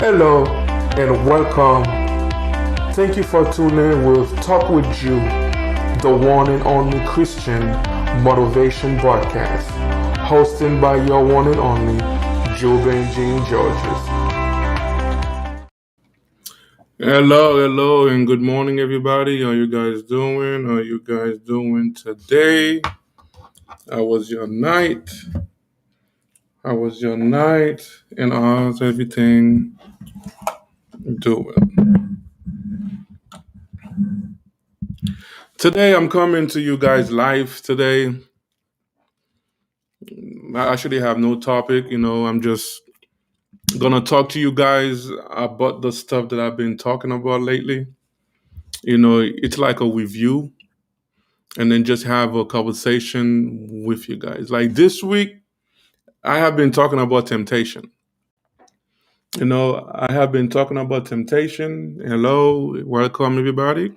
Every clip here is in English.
Hello and welcome. Thank you for tuning in with Talk with You, the one and only Christian motivation broadcast, hosted by your one and only Joe Benjamin Georges. Hello, and good morning, everybody. How you guys doing? How you guys doing today? How was your night? How was your night? And how's everything doing? Today, I'm coming to you guys live today. I actually have no topic. I'm just gonna talk to you guys about the stuff that I've been talking about lately. It's like a review, and then just have a conversation with you guys. Like this week, I have been talking about temptation. I have been talking about temptation. Hello, welcome everybody.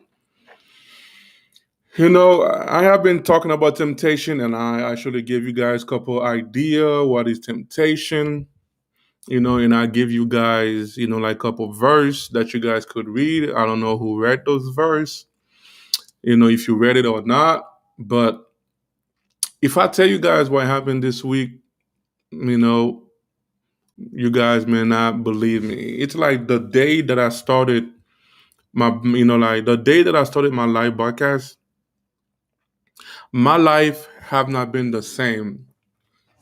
I have been talking about temptation, and I actually gave you guys a couple idea what is temptation. And I give you guys, like a couple verse that you guys could read. I don't know who read those verse, if you read it or not. But if I tell you guys what happened this week, you know, you guys may not believe me. It's like the day that I started like the day that I started my live podcast, my life have not been the same.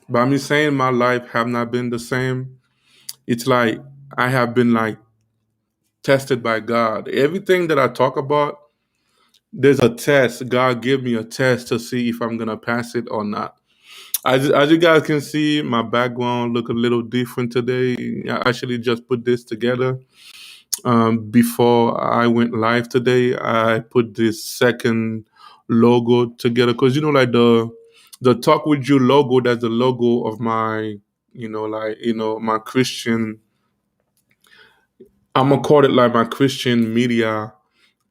By me saying my life have not been the same, it's like I have been like tested by God. Everything that I talk about, there's a test. God give me a test to see if I'm gonna pass it or not. As you guys can see, my background look a little different today. I actually just put this together before I went live today. I put this second logo together because like the Talk with You logo. That's the logo of my my Christian. I'm gonna call it like my Christian media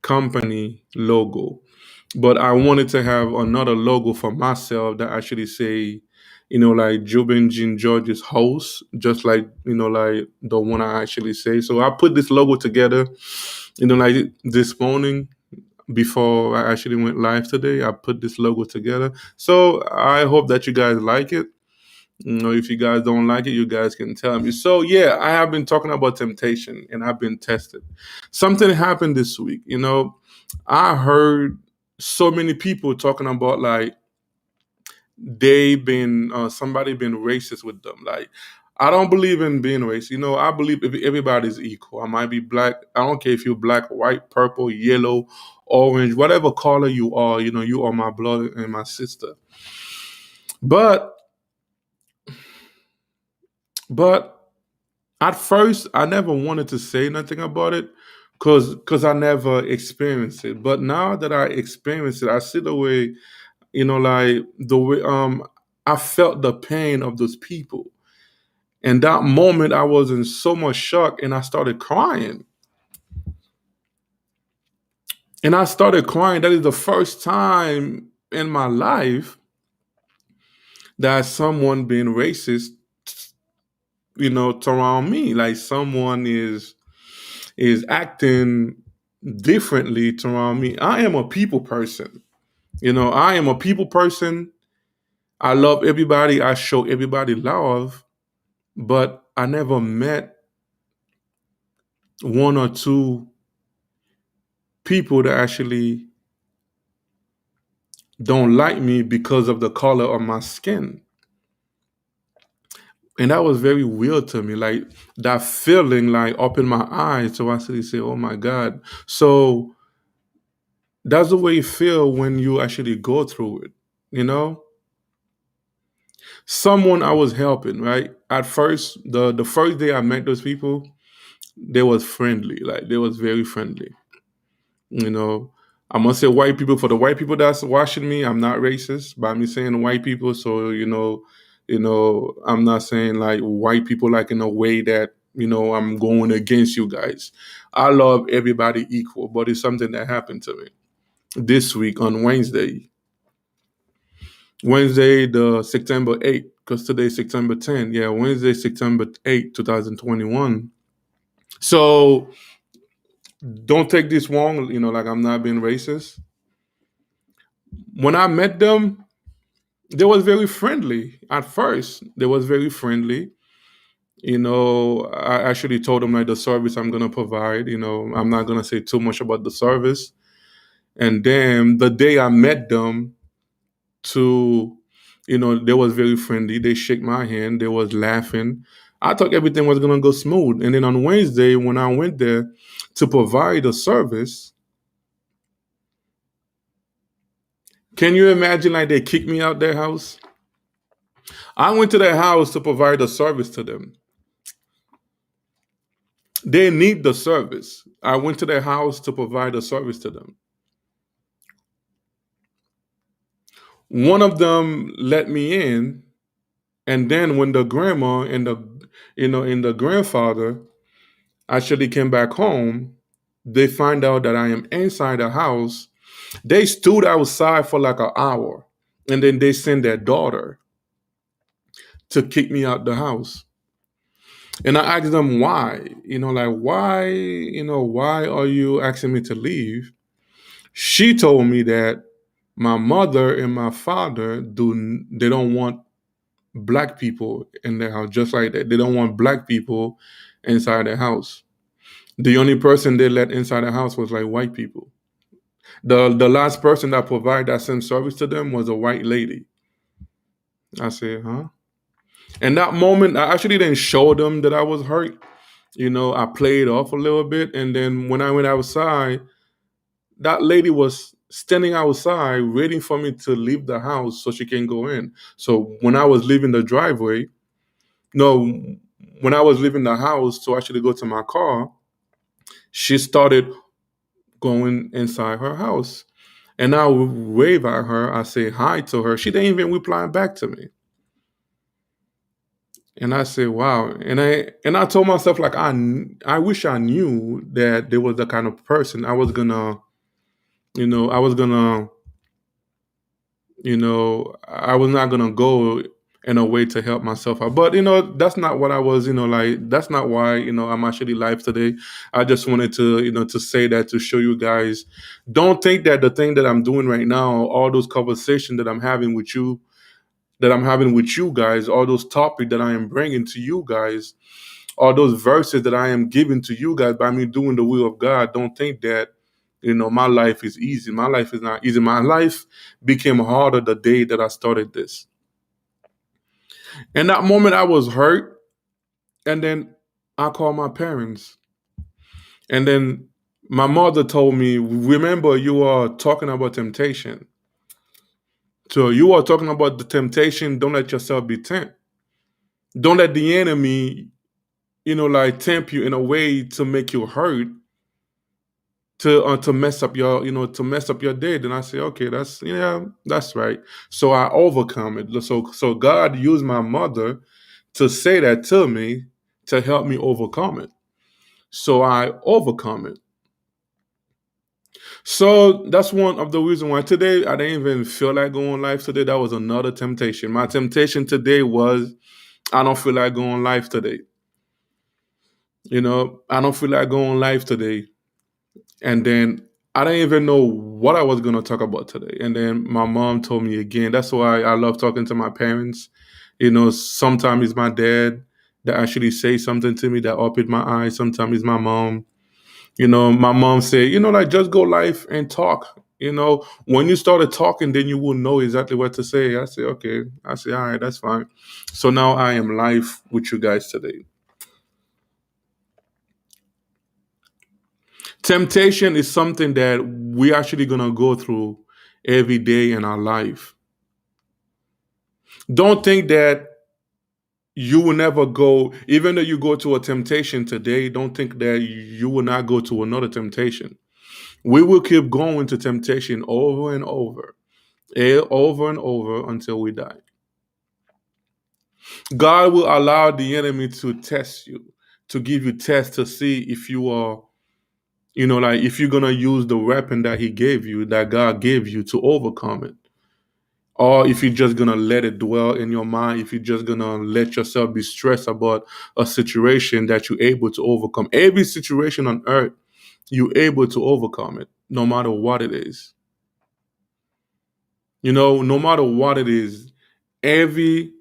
company logo. But I wanted to have another logo for myself that actually say, like Jubin Jean George's host, just like, like the one I actually say. So I put this logo together, like this morning before I actually went live today. I put this logo together. So I hope that you guys like it. If you guys don't like it, you guys can tell me. So yeah, I have been talking about temptation and I've been tested. Something happened this week. I heard so many people talking about like they been somebody been racist with them. Like I don't believe in being racist. I believe if everybody's equal. I might be black. I don't care if you're black, white, purple, yellow, orange, whatever color you are. You are my blood and my sister. But but at first, I never wanted to say nothing about it because I never experienced it. But now that I experienced it, I see the way, like the way I felt the pain of those people. And that moment I was in so much shock and I started crying. And I started crying. That is the first time in my life that someone being racist, around me. Like someone is acting differently around me. I am a people person. I am a people person. I love everybody. I show everybody love, but I never met one or two people that actually don't like me because of the color of my skin. And that was very weird to me. Like that feeling like opened my eyes to actually say, oh my God. So that's the way you feel when you actually go through it, you know? Someone I was helping, right? At first, the first day I met those people, they was friendly. Like they was very friendly. You know, I must say white people for the white people that's watching me. I'm not racist by me saying white people. So I'm not saying like white people like in a way that I'm going against you guys. I love everybody equal, but it's something that happened to me this week on Wednesday, the September 8th, because today is September 10th. Yeah, Wednesday, September 8th, 2021. So don't take this wrong, like I'm not being racist. When I met them, they was very friendly at first. They was very friendly. I actually told them like the service I'm gonna provide. I'm not gonna say too much about the service. And then the day I met them, to, they was very friendly. They shake my hand. They was laughing. I thought everything was gonna go smooth. And then on Wednesday, when I went there to provide a service, can you imagine like they kicked me out their house? I went to their house to provide a service to them. They need the service. I went to their house to provide a service to them. One of them let me in, and then when the grandma and the grandfather actually came back home, they find out that I am inside the house. They stood outside for like an hour, and then they sent their daughter to kick me out the house. And I asked them why, like why are you asking me to leave? She told me that my mother and my father they don't want black people in their house, just like that. They don't want black people inside their house. The only person they let inside the house was like white people. The last person that provided that same service to them was a white lady. I said, huh? And that moment, I actually didn't show them that I was hurt. I played off a little bit. And then when I went outside, that lady was standing outside waiting for me to leave the house so she can go in. So when I was leaving the driveway, no, when I was leaving the house to actually go to my car, she started going inside her house. And I wave at her. I say hi to her. She didn't even reply back to me. And I say, wow. And I told myself like I wish I knew that there was the kind of person I was gonna, I was not gonna go in a way to help myself out. But that's not what I was, like that's not why, I'm actually live today. I just wanted to, to say that to show you guys. Don't think that the thing that I'm doing right now, all those conversations that I'm having with you guys, all those topics that I am bringing to you guys, all those verses that I am giving to you guys by me doing the will of God, don't think that, my life is easy. My life is not easy. My life became harder the day that I started this. In that moment, I was hurt. And then I called my parents. And then my mother told me, remember, you are talking about temptation. So you are talking about the temptation. Don't let yourself be tempted. Don't let the enemy, like tempt you in a way to make you hurt, to mess up your day. Then I say, okay, that's right. So I overcome it. So God used my mother to say that to me to help me overcome it. So I overcome it. So that's one of the reasons why today I didn't even feel like going live today. That was another temptation. My temptation today was I don't feel like going live today. I don't feel like going live today. And then I didn't even know what I was going to talk about today. And then my mom told me again. That's why I love talking to my parents. Sometimes it's my dad that actually say something to me that opened my eyes. Sometimes it's my mom. My mom said, like just go live and talk. When you started talking, then you will know exactly what to say. I say, okay. I say, all right, that's fine. So now I am live with you guys today. Temptation is something that we're actually going to go through every day in our life. Don't think that you will never go, even though you go to a temptation today, don't think that you will not go to another temptation. We will keep going to temptation over and over until we die. God will allow the enemy to test you, to give you tests to see if you are, like if you're going to use the weapon that he gave you, that God gave you to overcome it. or if you're just gonna let it dwell in your mind, if you're just gonna let yourself be stressed about a situation that you're able to overcome. Every situation on earth, you're able to overcome it, no matter what it is. No matter what it is, every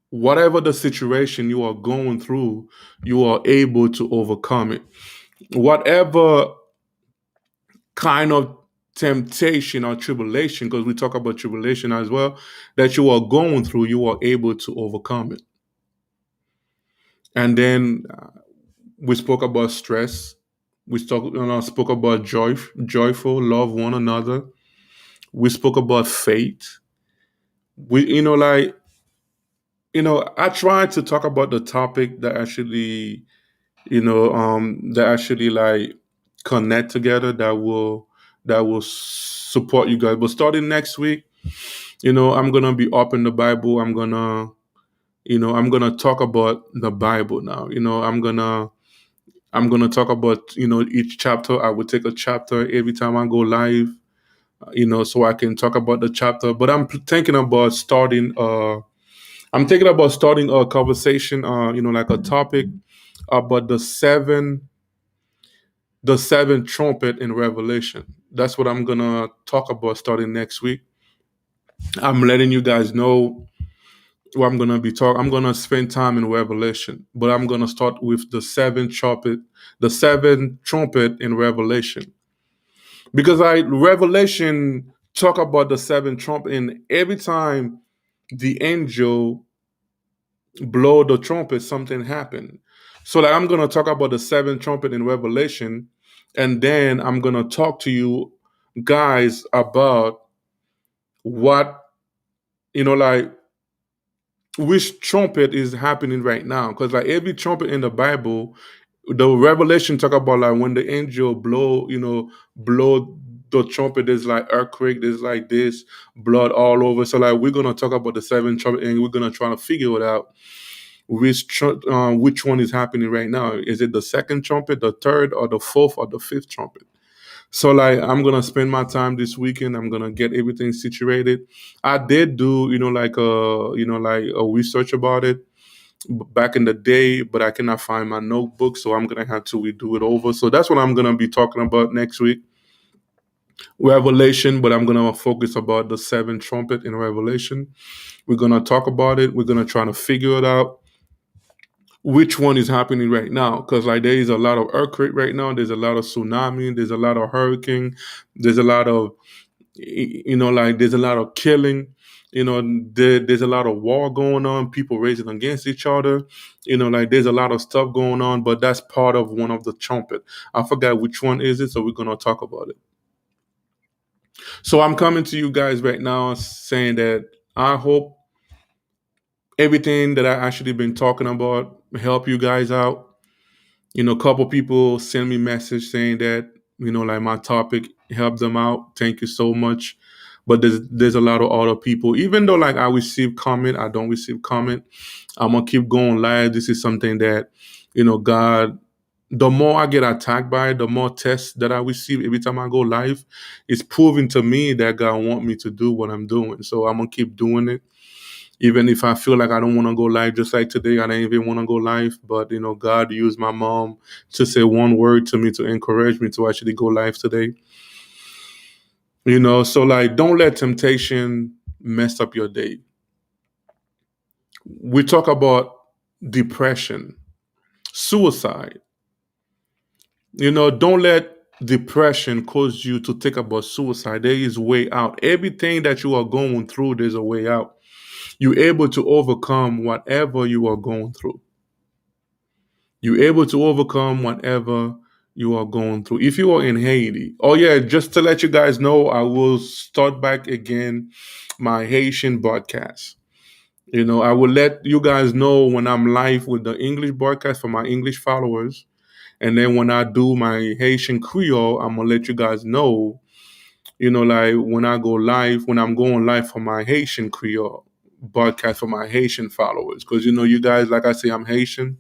whatever the situation you are going through, you are able to overcome it. Whatever kind of temptation or tribulation, because we talk about tribulation as well, that you are going through, you are able to overcome it. And then we spoke about stress. Spoke about joyful, love one another. We spoke about faith. I tried to talk about the topic that actually, like connect together, that will support you guys. But starting next week, I'm gonna be up in the Bible. I'm gonna talk about the Bible now. I'm gonna talk about each chapter. I will take a chapter every time I go live. So I can talk about the chapter. But thinking about starting. I'm thinking about starting a conversation. Like a topic about the seven trumpet in Revelation. That's what I'm gonna talk about starting next week. I'm letting you guys know what I'm gonna be talking. I'm gonna spend time in Revelation, but I'm gonna start with the seven trumpet in Revelation, because Revelation talk about the seven trumpet, and every time the angel blow the trumpet, something happened. So like I'm gonna talk about the seven trumpet in Revelation, and then I'm gonna talk to you guys about what like which trumpet is happening right now. Because like every trumpet in the Bible, the Revelation talk about like when the angel blow the trumpet, there's like earthquake, there's like this blood all over. So like we're gonna talk about the seven trumpet, and we're gonna try to figure it out which one is happening right now. Is it the second trumpet, the third, or the fourth, or the fifth trumpet? So like I'm gonna spend my time this weekend. I'm gonna get everything situated. I did do like a research about it back in the day, but I cannot find my notebook, so I'm gonna have to redo it over. So that's what I'm gonna be talking about next week. Revelation, but I'm gonna focus about the seven trumpet in Revelation. We're gonna talk about it. We're gonna try to figure it out which one is happening right now, because like there is a lot of earthquake right now, there's a lot of tsunami, there's a lot of hurricane, there's a lot of like there's a lot of killing, there's a lot of war going on, people raising against each other, like there's a lot of stuff going on, but that's part of one of the trumpet. I forgot which one is it, so we're going to talk about it. So I'm coming to you guys right now saying that I hope everything that I actually been talking about help you guys out. A couple people send me message saying that like my topic helped them out. Thank you so much. But there's a lot of other people. Even though like I receive comment, I don't receive comment. I'm gonna keep going live. This is something that God. The more I get attacked by it, the more tests that I receive every time I go live, it's proving to me that God want me to do what I'm doing. So I'm gonna keep doing it even if I feel like I don't want to go live. Just like today, I didn't even want to go live, but God used my mom to say one word to me to encourage me to actually go live today. So like don't let temptation mess up your day. We talk about depression, suicide. Don't let depression cause you to think about suicide. There is a way out. Everything that you are going through, there's a way out. You're able to overcome whatever you are going through. You're able to overcome whatever you are going through. If you are in Haiti, oh yeah, just to let you guys know, I will start back again my Haitian broadcast. I will let you guys know when I'm live with the English broadcast for my English followers. And then when I do my Haitian Creole, I'm gonna let you guys know, like when I go live, when I'm going live for my Haitian Creole broadcast for my Haitian followers. Because you guys, like I say, I'm Haitian.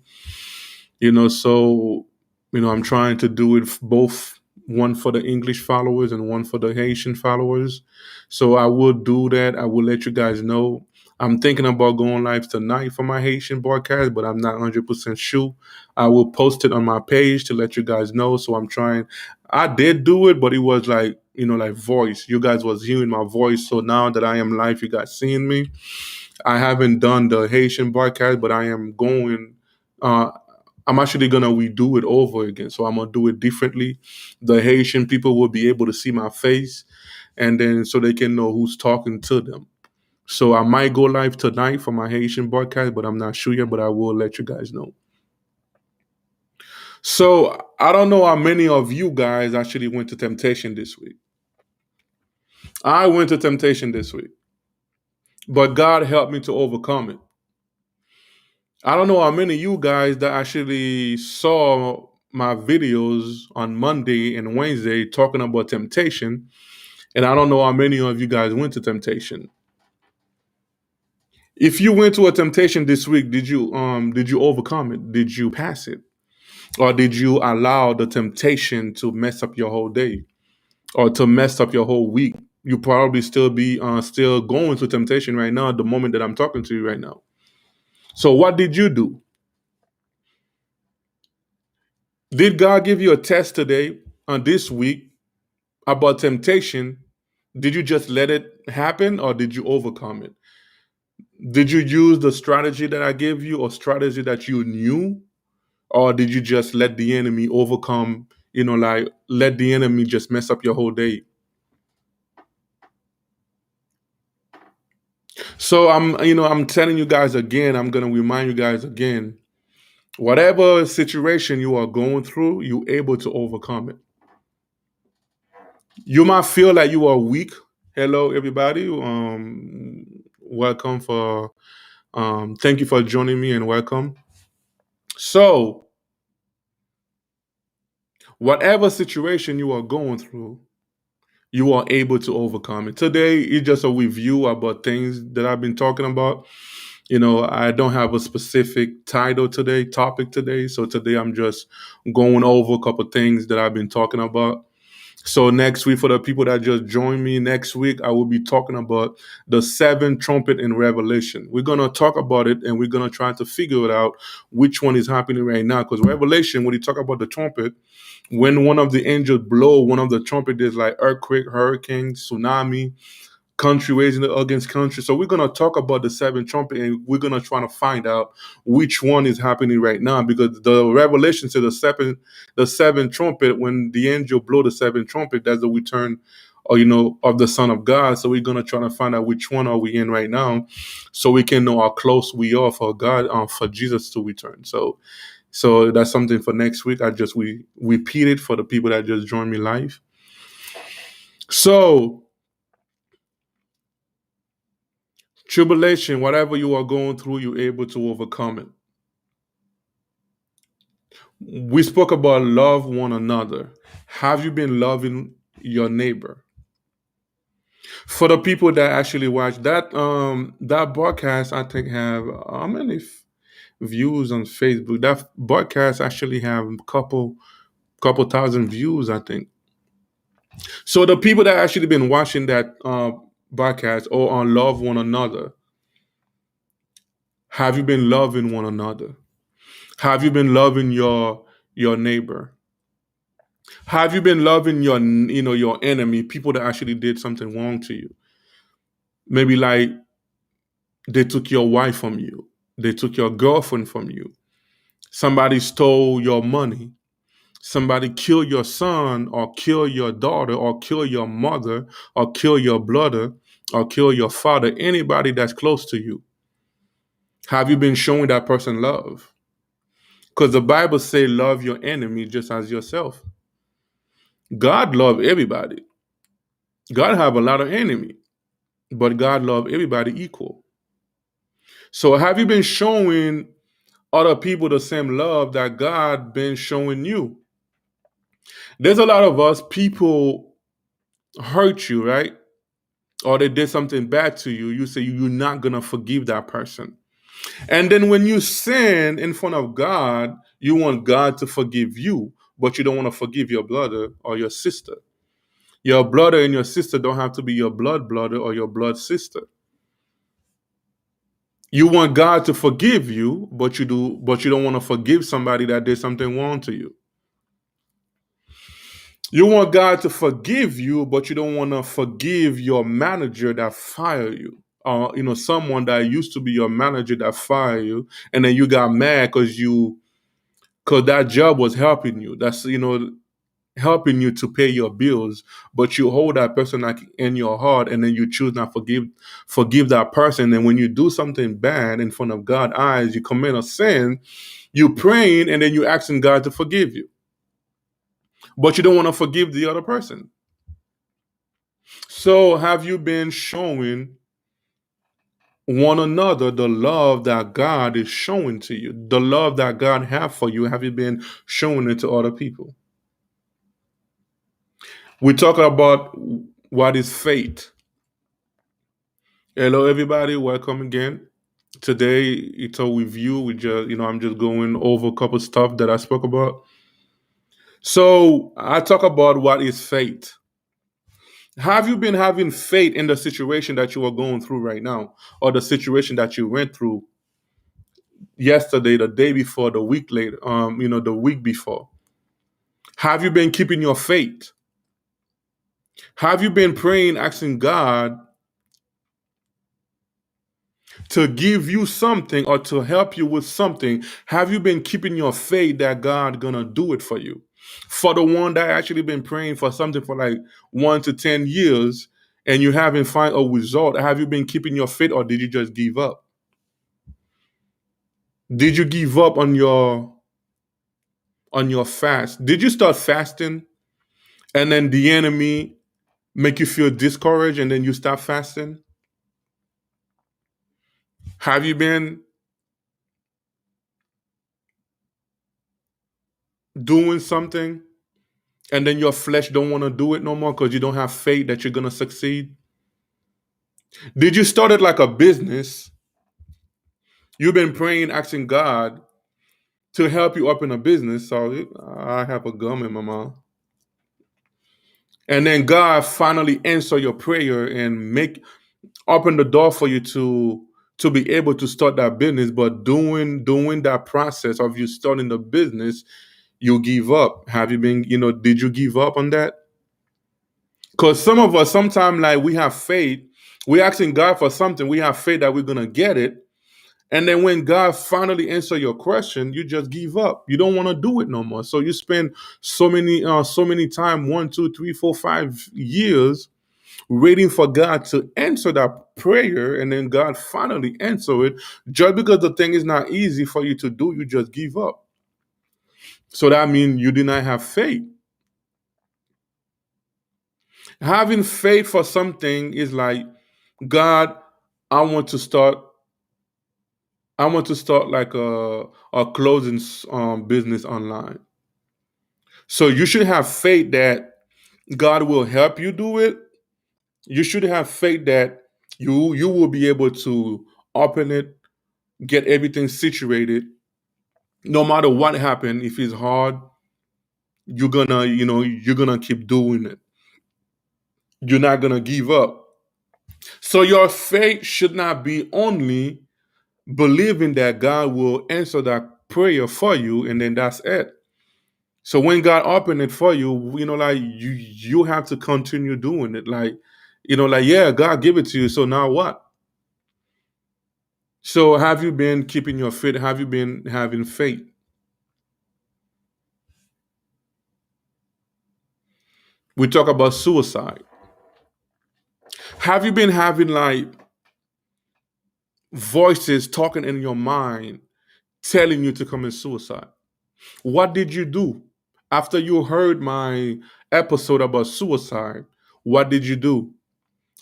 So I'm trying to do it both one for the English followers and one for the Haitian followers. So I will do that. I will let you guys know. I'm thinking about going live tonight for my Haitian broadcast, but I'm not 100% sure. I will post it on my page to let you guys know. So I'm trying. I did do it, but it was like, like voice. You guys was hearing my voice. So now that I am live, you guys seeing me. I haven't done the Haitian broadcast, but I am going. Uh, I'm actually gonna redo it over again. So I'm gonna do it differently. The Haitian people will be able to see my face, and then so they can know who's talking to them. So I might go live tonight for my Haitian broadcast, but I'm not sure yet. But I will let you guys know. So I don't know how many of you guys actually went to temptation this week. I went to temptation this week, but God helped me to overcome it. I don't know how many of you guys that actually saw my videos on Monday and Wednesday talking about temptation, and I don't know how many of you guys went to temptation. If you went to a temptation this week, did you overcome it? Did you pass it? Or did you allow the temptation to mess up your whole day or to mess up your whole week? You probably still be still going to temptation right now at the moment that I'm talking to you right now. So what did you do? Did God give you a test today on this week about temptation? Did you just let it happen or did you overcome it? Did you use the strategy that I gave you or strategy that you knew? Or did you just let the enemy overcome, like let the enemy just mess up your whole day? So I'm telling you guys again, I'm gonna remind you guys again, whatever situation you are going through, you're able to overcome it. You might feel like you are weak. Hello, everybody. Welcome for thank you for joining me and welcome. So, whatever situation you are going through, you are able to overcome it. Today is just a review about things that I've been talking about. I don't have a specific topic today. So today I'm just going over a couple things that I've been talking about. So next week, for the people that just joined me, next week I will be talking about the seven trumpet in Revelation. We're gonna talk about it and we're gonna try to figure it out which one is happening right now. Because Revelation, when you talk about the trumpet, when one of the angels blow one of the trumpet, there's like earthquake, hurricane, tsunami, country raising against country. So we're gonna talk about the seven trumpet, and we're gonna try to find out which one is happening right now, because the Revelation says the seven trumpet, when the angel blow the seven trumpet, that's the return, or of the Son of God. So we're gonna try to find out which one are we in right now, so we can know how close we are for God, for Jesus to return. So that's something for next week. We repeat it for the people that just joined me live. So tribulation, whatever you are going through, you're able to overcome it. We spoke about love one another. Have you been loving your neighbor? For the people that actually watch that broadcast, I think have how many views on Facebook? That broadcast actually have couple thousand views, I think. So the people that actually been watching that broadcast or on love one another, have you been loving one another? Have you been loving your neighbor? Have you been loving your enemy, people that actually did something wrong to you? Maybe like they took your wife from you, they took your girlfriend from you, somebody stole your money, somebody killed your son or kill your daughter or kill your mother or kill your brother or kill your father, anybody that's close to you. Have you been showing that person love? Because the Bible say love your enemy just as yourself. God love everybody. God have a lot of enemy, but God love everybody equal. So have you been showing other people the same love that God been showing you? There's a lot of us, people hurt you, right? Or they did something bad to you. You say you're not gonna forgive that person. And then when you sin in front of God, you want God to forgive you. but you don't want to forgive your brother or your sister. Your brother and your sister don't have to be your blood brother or your blood sister. You want God to forgive you, but you don't want to forgive somebody that did something wrong to you. You want God to forgive you, but you don't want to forgive your manager that fired you. Or someone that used to be your manager that fired you, and then you got mad because that job was helping you. That's helping you to pay your bills, but you hold that person like in your heart, and then you choose not forgive that person. And when you do something bad in front of God's eyes, you commit a sin, you praying, and then you asking God to forgive you, but you don't want to forgive the other person. So have you been showing one another the love that God is showing to you, the love that God have for you? Have you been showing it to other people? We talk about what is faith. Hello, everybody. Welcome again. Today it's a review. I'm just going over a couple stuff that I spoke about. So I talk about what is faith. Have you been having faith in the situation that you are going through right now, or the situation that you went through yesterday, the day before, the week later, the week before? Have you been keeping your faith? Have you been praying, asking God to give you something or to help you with something? Have you been keeping your faith that God gonna do it for you? For the one that actually been praying for something for like 1 to 10 years and you haven't found a result, have you been keeping your faith, or did you just give up? Did you give up on your fast? Did you start fasting and then the enemy make you feel discouraged and then you stop fasting? Have you been doing something and then your flesh don't want to do it no more because you don't have faith that you're going to succeed? Did you start it like a business? You've been praying, asking God to help you up in a business. So I have a gum in my mouth. And then God finally answer your prayer and open the door for you to be able to start that business. But doing that process of you starting the business, you give up. Have you been, did you give up on that? Because some of us, sometimes, like, we have faith, we're asking God for something, we have faith that we're gonna get it, and then when God finally answer your question, you just give up. You don't want to do it no more. So you spend so many time, 1, 2, 3, 4, 5 years, waiting for God to answer that prayer, and then God finally answer it. Just because the thing is not easy for you to do, you just give up. So that means you did not have faith. Having faith for something is like, God, I want to start. I want to start like a clothing business online. So you should have faith that God will help you do it. You should have faith that you will be able to open it, get everything situated. No matter what happens, if it's hard, you're gonna keep doing it. You're not gonna give up. So your faith should not be only believing that God will answer that prayer for you, and then that's it. So when God opened it for you, like, you have to continue doing it. Like, yeah, God give it to you. So now what? So have you been keeping your faith? Have you been having faith? We talk about suicide. Have you been having like voices talking in your mind telling you to commit suicide? What did you do after you heard my episode about suicide? What did you do?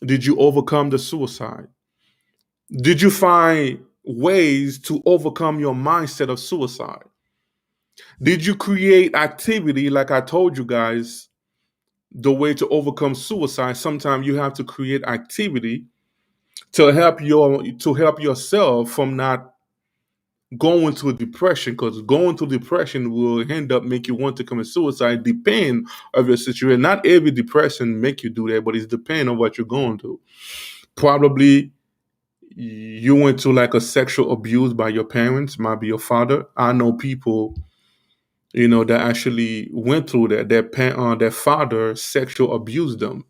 Did you overcome the suicide? Did you find ways to overcome your mindset of suicide? Did you create activity like I told you guys? The way to overcome suicide, sometimes you have to create activity to help yourself from not going through depression, because going through depression will end up make you want to commit suicide. Depend of your situation. Not every depression make you do that, but it's depend on what you're going through. Probably you went to like a sexual abuse by your parents, might be your father. I know people, that actually went through that. Their father sexual abused them.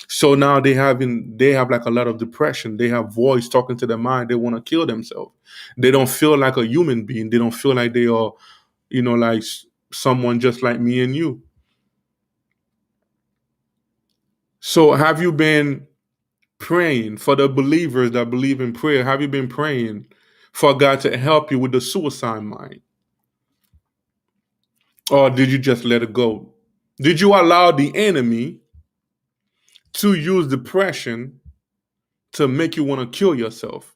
So now they have like a lot of depression. They have voice talking to their mind. They want to kill themselves. They don't feel like a human being. They don't feel like they are, like someone just like me and you. So have you been praying for the believers that believe in prayer? Have you been praying for God to help you with the suicide mind? Or did you just let it go? Did you allow the enemy to use depression to make you want to kill yourself?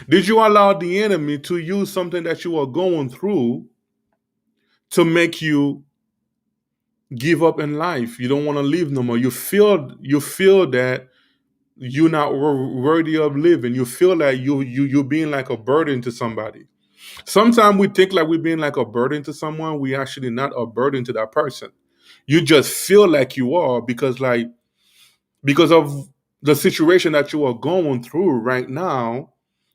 Did you allow the enemy to use something that you are going through to make you give up in life? You don't want to live no more. You feel that you're not worthy of living. You feel like you're being like a burden to somebody. Sometimes we think like we're being like a burden to someone. We actually not a burden to that person. You just feel like you are because of the situation that you are going through right now.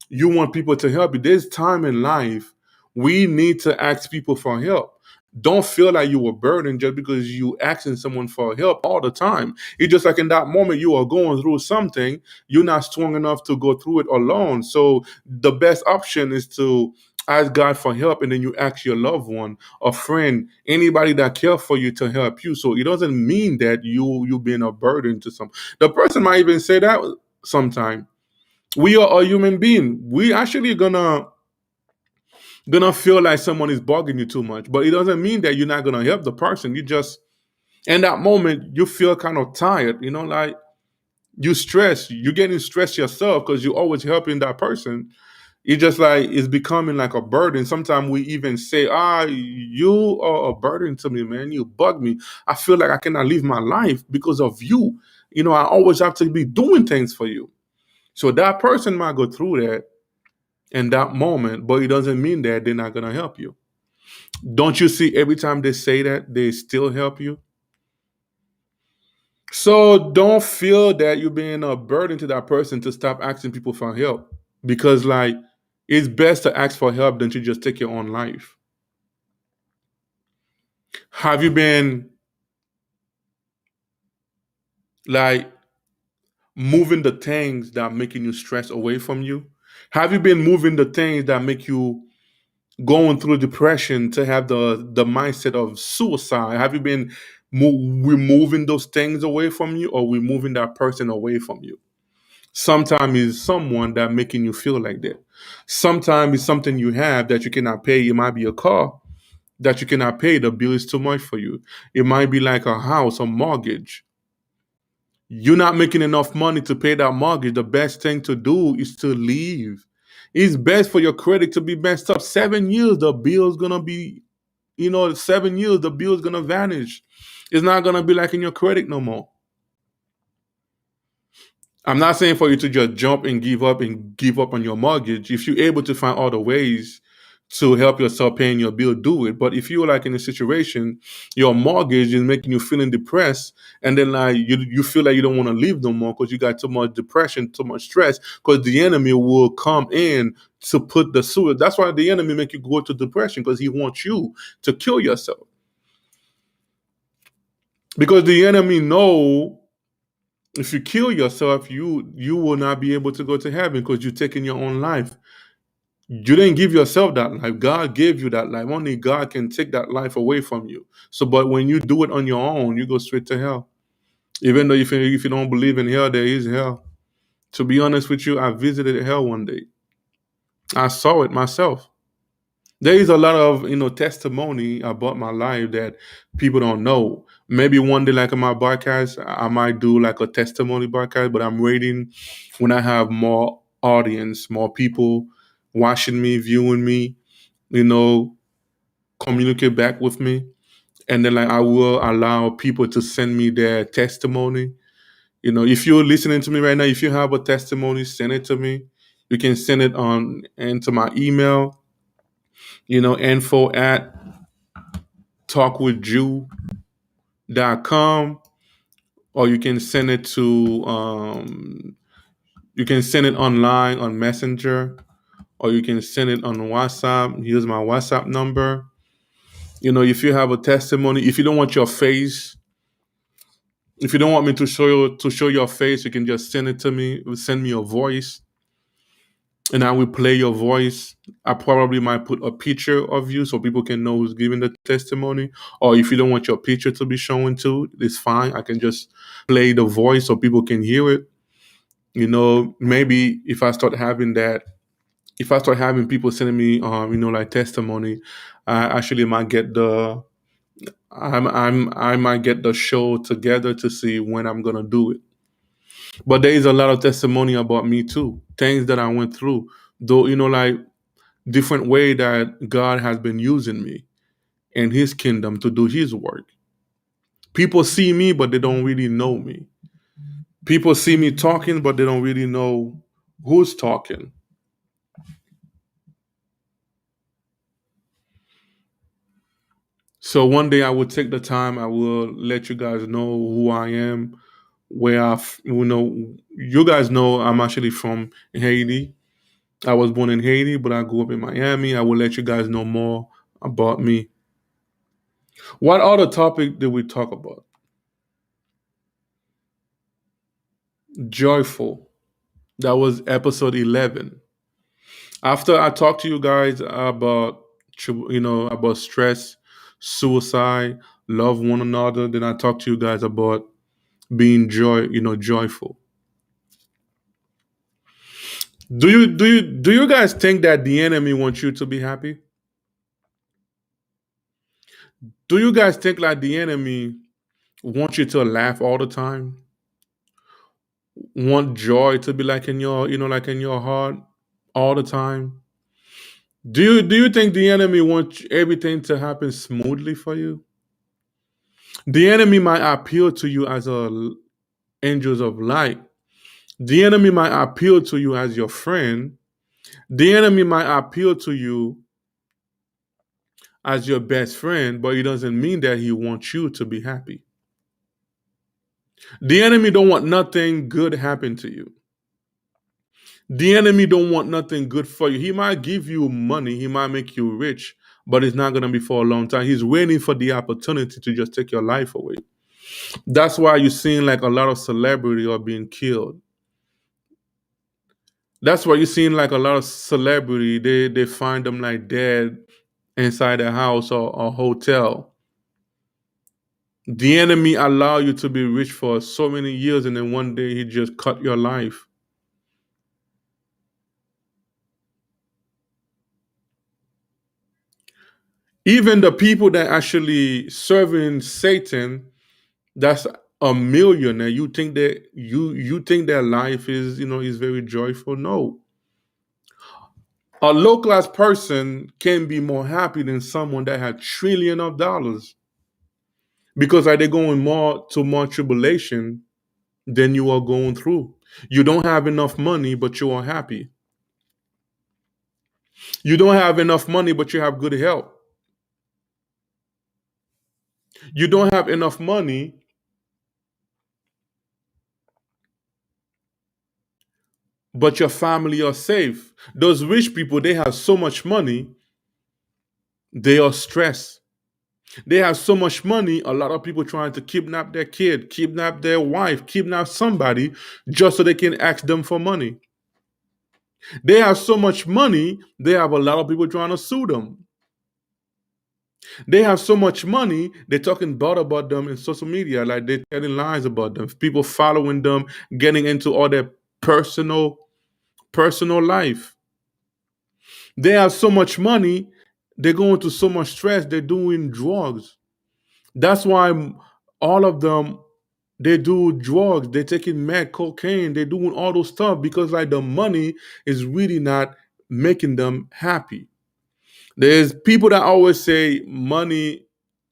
You want people to help you. There's time in life we need to ask people for help. Don't feel like you were burdened just because you asking someone for help all the time. It's just like in that moment you are going through something, you're not strong enough to go through it alone. So the best option is to ask God for help, and then you ask your loved one, a friend, anybody that care for you to help you. So it doesn't mean that you being a burden to some. The person might even say that sometime. We are a human being. We actually gonna feel like someone is bugging you too much, but it doesn't mean that you're not gonna help the person. You just in that moment you feel kind of tired, like you stress, you're getting stressed yourself because you're always helping that person. It just like it's becoming like a burden. Sometimes we even say, you are a burden to me, man. You bug me. I feel like I cannot live my life because of you. I always have to be doing things for you. So that person might go through that in that moment, but it doesn't mean that they're not gonna help you. Don't you see every time they say that, they still help you? So don't feel that you're being a burden to that person to stop asking people for help. Because like it's best to ask for help than to just take your own life. Have you been like moving the things that are making you stress away from you? Have you been moving the things that make you going through depression to have the mindset of suicide? Have you been removing those things away from you, or removing that person away from you? Sometimes it's someone that making you feel like that. Sometimes it's something you have that you cannot pay. It might be a car that you cannot pay. The bill is too much for you. It might be like a house, a mortgage. You're not making enough money to pay that mortgage. The best thing to do is to leave. It's best for your credit to be messed up. 7 years, the bill's gonna be, 7 years, the bill's gonna vanish. It's not gonna be like in your credit no more. I'm not saying for you to just jump and give up on your mortgage. If you're able to find other ways to help yourself paying your bill, do it. But if you're like in a situation, your mortgage is making you feeling depressed, and then like you feel like you don't want to live no more because you got too much depression, too much stress, because the enemy will come in to put the suicide. That's why the enemy make you go to depression, because he wants you to kill yourself. Because the enemy know if you kill yourself, you will not be able to go to heaven because you're taking your own life. You didn't give yourself that life. God gave you that life. Only God can take that life away from you. So, but when you do it on your own, you go straight to hell. Even though if you don't believe in hell, there is hell. To be honest with you, I visited hell one day. I saw it myself. There is a lot of testimony about my life that people don't know. Maybe one day, like in my podcast, I might do like a testimony podcast. But I'm waiting when I have more audience, more people watching me, viewing me, you know, communicate back with me, and then like I will allow people to send me their testimony. If you're listening to me right now, if you have a testimony, send it to me. You can send it on into my email. info at talkwithjew.com, or you can send it to you can send it online on Messenger, or you can send it on WhatsApp. Here's my WhatsApp number. If you have a testimony, if you don't want your face, if you don't want me to show your face, you can just send it to me. Send me a voice, and I will play your voice. I probably might put a picture of you so people can know who's giving the testimony. Or if you don't want your picture to be shown too, it's fine. I can just play the voice so people can hear it. Maybe if I start having people sending me, like testimony, I actually might get I might get the show together to see when I'm gonna do it. But there is a lot of testimony about me too, things that I went through, though, like different way that God has been using me in His kingdom to do His work. People see me, but they don't really know me. People see me talking, but they don't really know who's talking. So one day I will take the time. I will let you guys know who I am, where you guys know I'm actually from Haiti. I was born in Haiti, but I grew up in Miami. I will let you guys know more about me. What other topic did we talk about? Joyful. That was episode 11. After I talked to you guys about about stress, suicide, love one another, then I talked to you guys about being joyful. Do you guys think that the enemy wants you to be happy? Do you guys think like the enemy wants you to laugh all the time? Want joy to be like in your like in your heart all the time? Do you think the enemy wants everything to happen smoothly for you? The enemy might appeal to you as angels of light. The enemy might appeal to you as your friend. The enemy might appeal to you as your best friend, but it doesn't mean that he wants you to be happy. The enemy don't want nothing good happen to you. The enemy don't want nothing good for you. He might give you money, he might make you rich, but it's not going to be for a long time. He's waiting for the opportunity to just take your life away. That's why you're seeing like a lot of celebrity are being killed. That's why you're seeing like a lot of celebrity, they find them like dead inside a house or a hotel. The enemy allow you to be rich for so many years, and then one day he just cut your life. Even the people that actually serving Satan, that's a millionaire. You think their life is very joyful? No. A low class person can be more happy than someone that had trillion of dollars, because are they going more tribulation than you are going through? You don't have enough money, but you are happy. You don't have enough money, but you have good health. You don't have enough money, but your family are safe. Those rich people, they have so much money, they are stressed. They have so much money, a lot of people trying to kidnap their kid, kidnap their wife, kidnap somebody just so they can ask them for money. They have so much money, they have a lot of people trying to sue them. They have so much money, they're talking bad about them in social media, like they're telling lies about them. People following them, getting into all their personal life. They have so much money, they're going through so much stress, they're doing drugs. That's why all of them, they do drugs, they're taking mad cocaine, they're doing all those stuff because like the money is really not making them happy. There's people that always say money,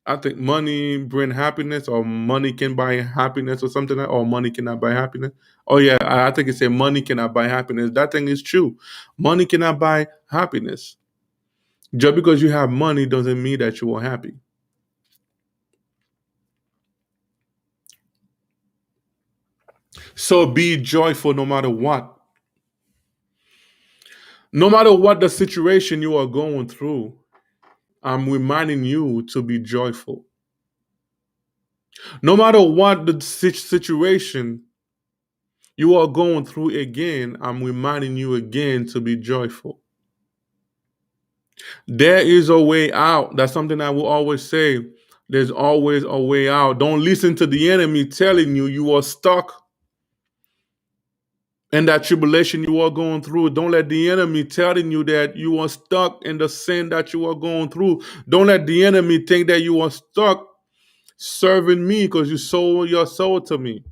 I think money bring happiness, or money can buy happiness, or something like, or money cannot buy happiness. Oh yeah, I think it said money cannot buy happiness. That thing is true. Money cannot buy happiness. Just because you have money doesn't mean that you are happy. So be joyful no matter what. No matter what the situation you are going through, I'm reminding you to be joyful. No matter what the situation you are going through again, I'm reminding you again to be joyful. There is a way out. That's something I will always say. There's always a way out. Don't listen to the enemy telling you you are stuck in that tribulation you are going through. Don't let the enemy telling you that you are stuck in the sin that you are going through. Don't let the enemy think that you are stuck serving me because you sold your soul to me.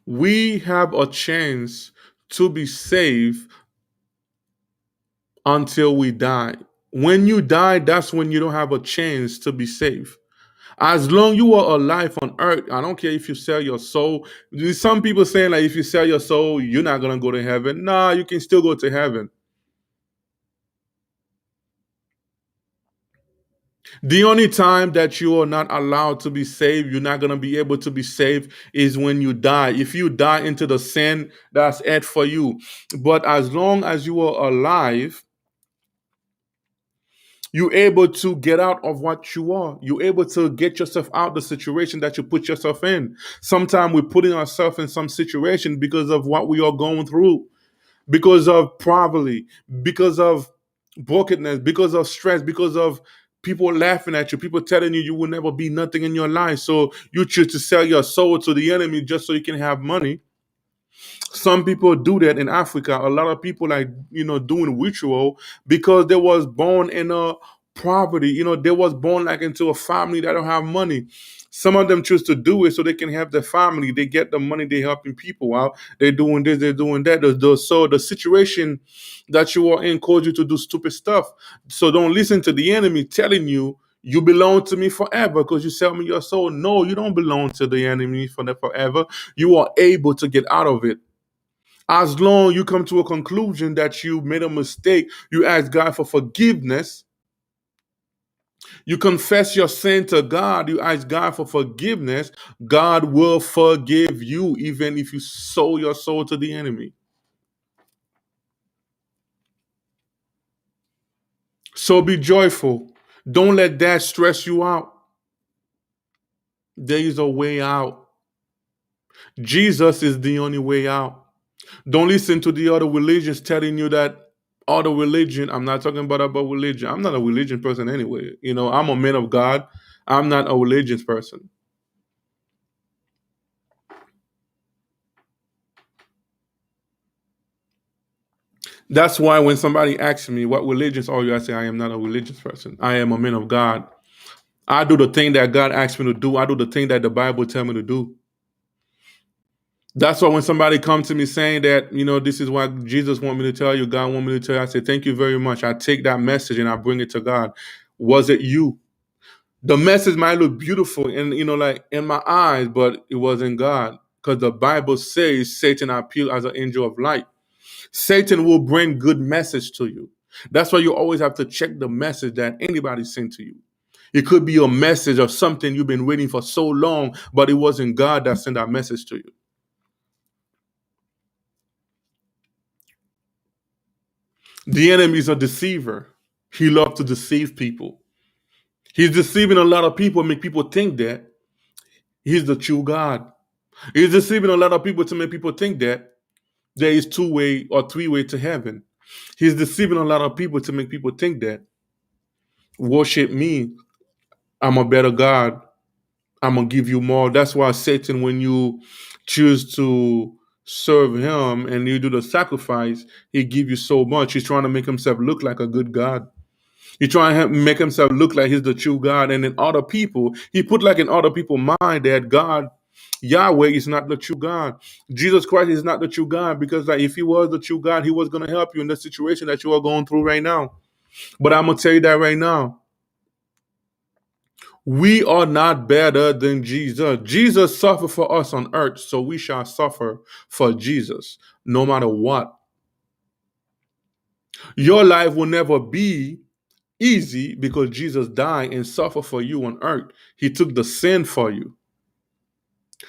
We have a chance to be saved until we die. When you die, that's when you don't have a chance to be saved. As long you are alive on earth, I don't care if you sell your soul. There's some people saying like if you sell your soul, you're not gonna go to heaven. Nah, you can still go to heaven. The only time that you are not allowed to be saved, you're not gonna be able to be saved, is when you die. If you die into the sin, that's it for you. But as long as you are alive, you're able to get out of what you are. You're able to get yourself out the situation that you put yourself in. Sometimes we're putting ourselves in some situation because of what we are going through, because of poverty, because of brokenness, because of stress, because of people laughing at you, people telling you you will never be nothing in your life. So you choose to sell your soul to the enemy just so you can have money. Some people do that in Africa. A lot of people like doing ritual because they was born in a poverty. They was born like into a family that don't have money. Some of them choose to do it so they can have their family. They get the money. They helping people out. They're doing this. They're doing that. So the situation that you are in cause you to do stupid stuff. So don't listen to the enemy telling you you belong to me forever because you sell me your soul. No, you don't belong to the enemy for forever. You are able to get out of it. As long you come to a conclusion that you made a mistake, you ask God for forgiveness, you confess your sin to God, you ask God for forgiveness, God will forgive you even if you sold your soul to the enemy. So be joyful. Don't let that stress you out. There is a way out. Jesus is the only way out. Don't listen to the other religions telling you that other religion. I'm not talking about religion. I'm not a religion person anyway. I'm a man of God. I'm not a religious person. That's why when somebody asks me what religions are you, I say I am not a religious person. I am a man of God. I do the thing that God asked me to do. I do the thing that the Bible tell me to do. That's why when somebody comes to me saying that, this is what Jesus want me to tell you, God want me to tell you, I say, thank you very much. I take that message and I bring it to God. Was it you? The message might look beautiful in like in my eyes, but it wasn't God. Because the Bible says Satan appeared as an angel of light. Satan will bring good message to you. That's why you always have to check the message that anybody sent to you. It could be a message of something you've been waiting for so long, but it wasn't God that sent that message to you. The enemy is a deceiver. He loves to deceive people. He's deceiving a lot of people, make people think that he's the true God. He's deceiving a lot of people to make people think that there is two-way or three-way to heaven. He's deceiving a lot of people to make people think that worship me, I'm a better God. I'm gonna give you more. That's why Satan, when you choose to serve him and you do the sacrifice, he give you so much. He's trying to make himself look like a good God. He trying to make himself look like he's the true God. And in other people, he put like in other people's mind that God, Yahweh is not the true God. Jesus Christ is not the true God because like if he was the true God, he was gonna help you in the situation that you are going through right now. But I'm gonna tell you that right now. We are not better than Jesus. Jesus suffered for us on earth, so we shall suffer for Jesus, no matter what. Your life will never be easy because Jesus died and suffered for you on earth. He took the sin for you.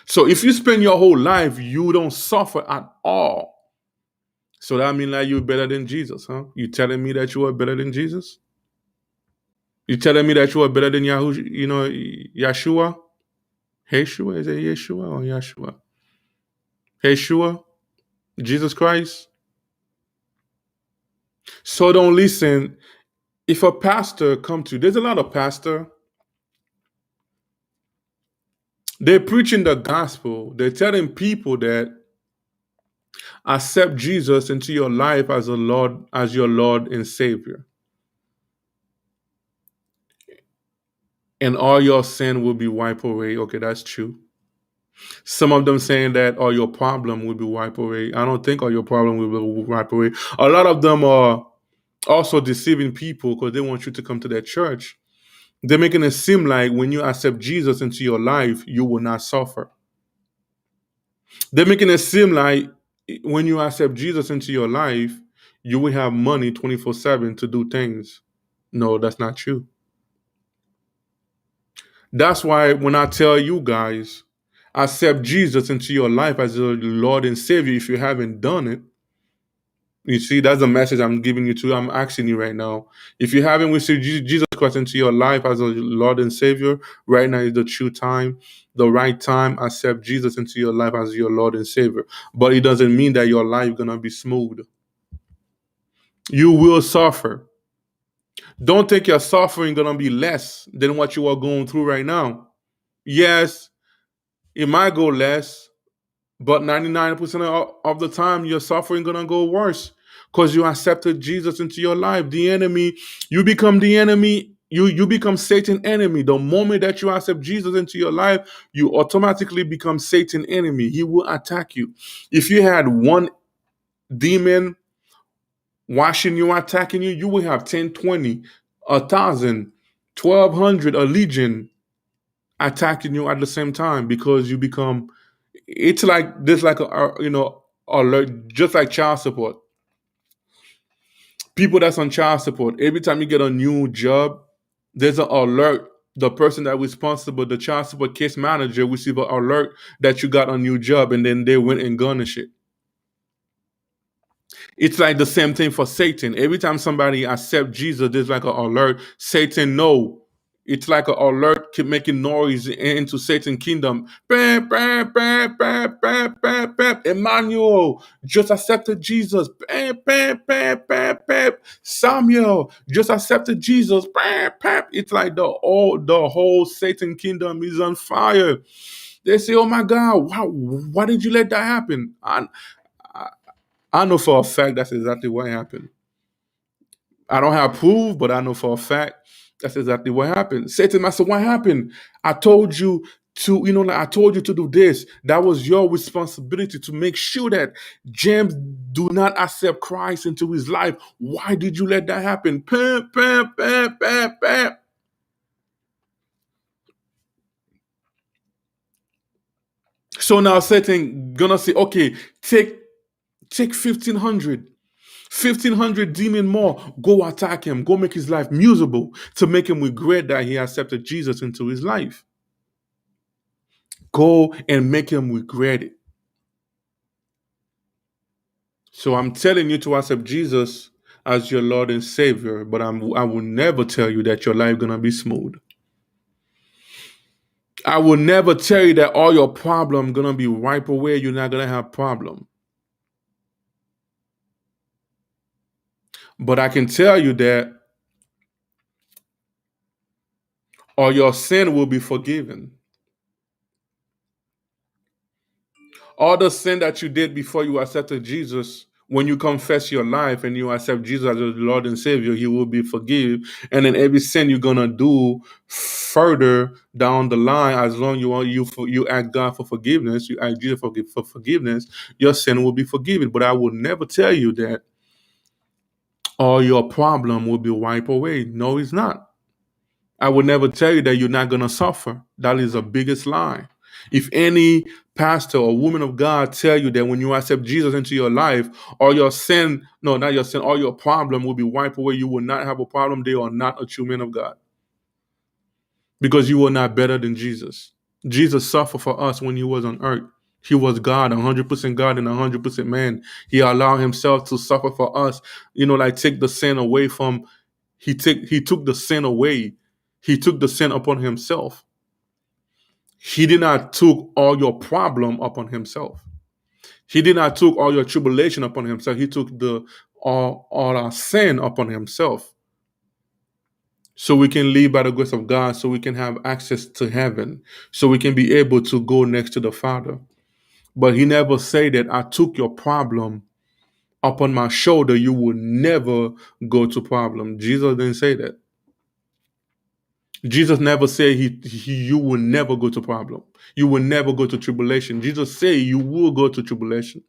So if you spend your whole life, you don't suffer at all. So that means that you're better than Jesus, huh? You telling me that you are better than Jesus? You telling me that you are better than Yeshua? Yeshua? Is it Yeshua or Yeshua? Yeshua? Jesus Christ? So don't listen. If a pastor come to, there's a lot of pastor, they're preaching the gospel. They're telling people that accept Jesus into your life as as your Lord and Savior. And all your sin will be wiped away. Okay, that's true. Some of them saying that all your problem will be wiped away. I don't think all your problem will be wiped away. A lot of them are also deceiving people because they want you to come to their church. They're making it seem like when you accept Jesus into your life, you will not suffer. They're making it seem like when you accept Jesus into your life, you will have money 24/7 to do things. No, that's not true. That's why when I tell you guys, accept Jesus into your life as your Lord and Savior, if you haven't done it, you see, that's the message I'm giving you to. I'm asking you right now. If you haven't received Jesus Christ into your life as a Lord and Savior, right now is the true time, the right time. Accept Jesus into your life as your Lord and Savior. But it doesn't mean that your life gonna be smooth. You will suffer. Don't think your suffering gonna be less than what you are going through right now. Yes, it might go less, but 99% of the time, your suffering gonna go worse because you accepted Jesus into your life. The enemy, you become the enemy. You become Satan enemy. The moment that you accept Jesus into your life, you automatically become Satan enemy. He will attack you. If you had one demon watching you, attacking you, you will have 10, 20, 1,000, 1,200, a legion attacking you at the same time because you become, it's like there's like alert, just like child support. People that's on child support, every time you get a new job, there's an alert. The person that responsible, the child support case manager, receive an alert that you got a new job, and then they went and garnish it. It's like the same thing for Satan. Every time somebody accepts Jesus, there's like an alert. Satan, no. It's like an alert keep making noise into Satan's kingdom. Bam, bam, bam, bam, bam, bam, bam. Emmanuel just accepted Jesus. Bam, bam, bam, bam, bam. Samuel just accepted Jesus. Bam, bam. It's like the whole Satan kingdom is on fire. They say, "Oh my God, wow, why did you let that happen?" I know for a fact that's exactly what happened. I don't have proof, but I know for a fact that's exactly what happened. Satan, I said, what happened? I told you to, I told you to do this. That was your responsibility to make sure that James do not accept Christ into his life. Why did you let that happen? Pam, pam, pam, pam, pam. So now Satan gonna say, okay, take 1,500. 1,500 demon more, go attack him, go make his life miserable to make him regret that he accepted Jesus into his life. Go and make him regret it. So I'm telling you to accept Jesus as your Lord and Savior, but I will never tell you that your life gonna be smooth. I will never tell you that all your problem gonna be wiped away. You're not gonna have problem. But I can tell you that all your sin will be forgiven. All the sin that you did before you accepted Jesus, when you confess your life and you accept Jesus as your Lord and Savior, He will be forgiven. And then every sin you're gonna do further down the line, as long you ask God for forgiveness, you ask Jesus for forgiveness, your sin will be forgiven. But I will never tell you that all your problem will be wiped away. No, it's not. I would never tell you that you're not going to suffer. That is the biggest lie. If any pastor or woman of God tell you that when you accept Jesus into your life, all your sin, no, not your sin, all your problem will be wiped away, you will not have a problem, they are not a true man of God. Because you are not better than Jesus. Jesus suffered for us when he was on earth. He was God, 100% God and 100% man. He allowed himself to suffer for us, like take the sin away from, he took the sin away. He took the sin upon himself. He did not took all your problem upon himself. He did not took all your tribulation upon himself. He took the all our sin upon himself. So we can live by the grace of God, so we can have access to heaven, so we can be able to go next to the Father. But he never said that I took your problem upon my shoulder, you will never go to problem. Jesus didn't say that. Jesus never said you will never go to problem. You will never go to tribulation. Jesus said you will go to tribulation.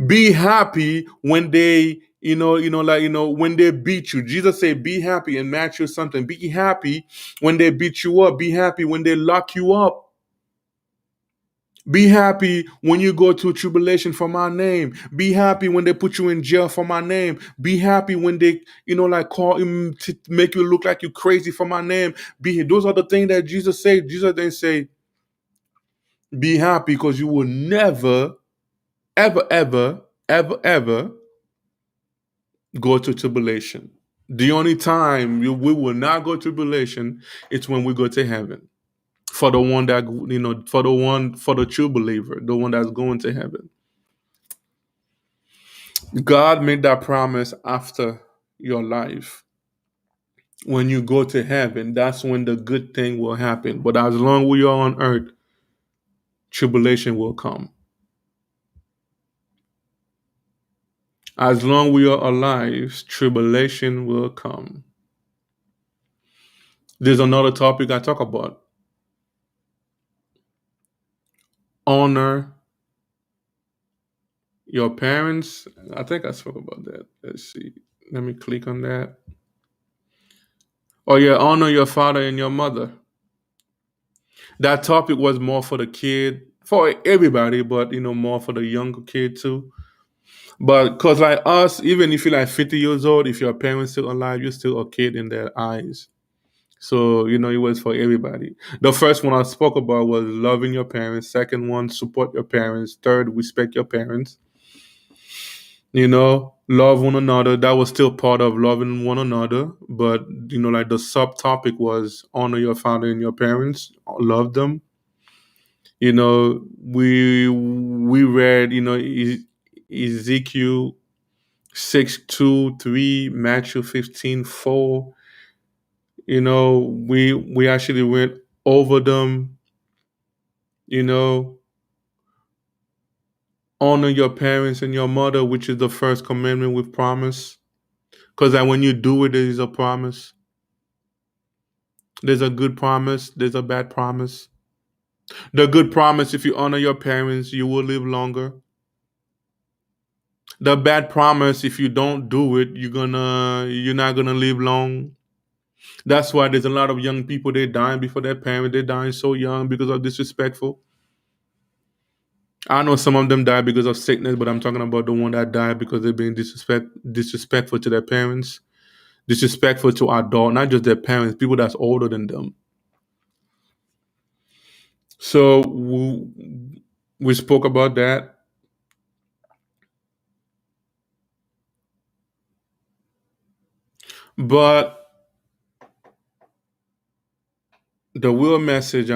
Be happy when they, when they beat you. Jesus said, be happy in Matthew something. Be happy when they beat you up. Be happy when they lock you up. Be happy when you go to tribulation for my name. Be happy when they put you in jail for my name. Be happy when they, call him to make you look like you crazy for my name. Those are the things that Jesus said. Jesus didn't say, be happy because you will never, ever, ever, ever, ever go to tribulation. The only time we will not go to tribulation is when we go to heaven. For the one that, for the true believer, the one that's going to heaven. God made that promise after your life. When you go to heaven, that's when the good thing will happen. But as long as we are on earth, tribulation will come. As long as we are alive, tribulation will come. There's another topic I talk about. Honor your parents. I think I spoke about that. Let's see. Let me click on that. Oh yeah, honor your father and your mother. That topic was more for the kid, for everybody, but more for the younger kid too. But because like us, even if you're like 50 years old, if your parents still alive, you're still a kid in their eyes. So, it was for everybody. The first one I spoke about was loving your parents. Second one, support your parents. Third, respect your parents. Love one another. That was still part of loving one another. But, like the subtopic was honor your father and your parents, love them. We read, Ezekiel 6:2, 3, Matthew 15:4. We actually went over them. You know, honor your parents and your mother, which is the first commandment with promise. Because when you do it, there is a promise. There's a good promise. There's a bad promise. The good promise, if you honor your parents, you will live longer. The bad promise, if you don't do it, you're not gonna live long. That's why there's a lot of young people, they dying before their parents. They're dying so young because of disrespectful. I know some of them die because of sickness, but I'm talking about the one that died because they're being disrespectful to their parents, disrespectful to adult, not just their parents, people that's older than them. So we spoke about that. But the real message